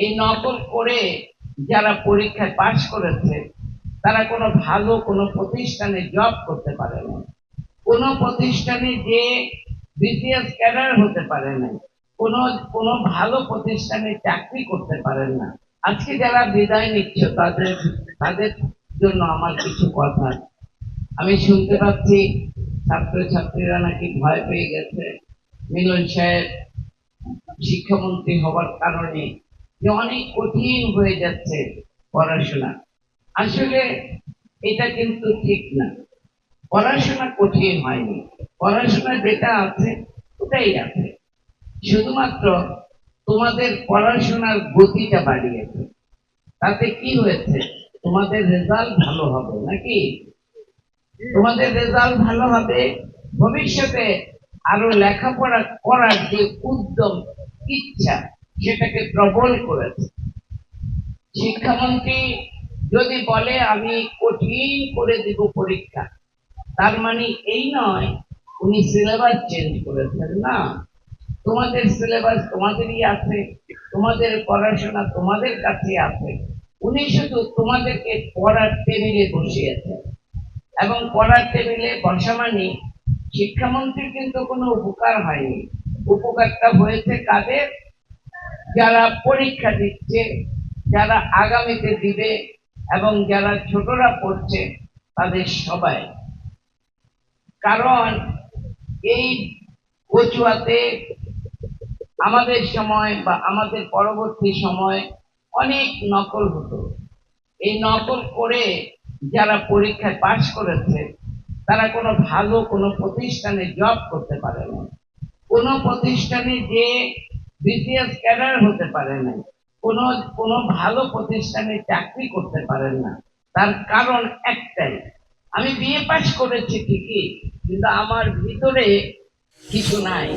এই নকল করে যারা পরীক্ষায় পাশ করেছে তারা কোনো ভালো কোনো প্রতিষ্ঠানে জব করতে পারে না, কোনো প্রতিষ্ঠানে যে বিসিএস ক্যাডার হতে পারে না, কোনো কোনো ভালো প্রতিষ্ঠানে চাকরি করতে পারেন না। আজকে যারা বিদায় নিচ্ছে তাদের তাদের জন্য আমার কিছু কথা। আমি শুনতে পাচ্ছি ছাত্রছাত্রীরা নাকি ভয় পেয়ে গেছে মিলন সাহেব শিক্ষামন্ত্রী হওয়ার কারণে, যে অনেক কঠিন হয়ে যাচ্ছে পড়াশোনা। আসলে এটা কিন্তু ঠিক না, পড়াশোনা কঠিন হয়নি, পড়াশোনা যেটা আছে ওটাই আছে, শুধুমাত্র তোমাদের পড়াশোনার গতিটা বাড়িয়েছে। তাতে কি হয়েছে, তোমাদের রেজাল্ট ভালো হবে নাকি, তোমাদের রেজাল্ট ভালো হবে, ভবিষ্যতে আরো লেখাপড়া করার যে উদ্যম ইচ্ছা সেটাকে প্রবল করেছে। শিক্ষামন্ত্রী যদি বলে আমি কঠিন করে দিব পরীক্ষা, তার মানে এই নয় উনি সিলেবাস চেঞ্জ করেছেন, না, তোমাদের সিলেবাস তোমাদেরই আছে, তোমাদের পড়াশোনা তোমাদের কাছে আছে, উনি শুধু তোমাদেরকে পড়ার টেবিলে বসিয়েছেন। এবং পড়ার টেবিলে বসা মানে শিক্ষামন্ত্রীর কিন্তু কোনো উপকার হয়নি, উপকারটা হয়েছে কাদের, যারা পরীক্ষা দিচ্ছে, যারা আগামীতে দিবে এবং যারা ছোটরা পড়ছে তাদের সবাই। কারণ এই কচুয়াতে আমাদের সময় বা আমাদের পরবর্তী সময় অনেক নকল হতো। এই নকল করে যারা পরীক্ষায় পাশ করেছে তারা কোনো ভালো কোনো প্রতিষ্ঠানে জব করতে পারে না, কোনো প্রতিষ্ঠানে যে বিসিএস ক্যাডার হতে পারে না, কোনো কোনো ভালো প্রতিষ্ঠানে চাকরি করতে পারেন না। তার কারণ একটাই, আমি বিএ পাশ করেছি ঠিকই, কিন্তু আমার ভিতরে কিছু নাই।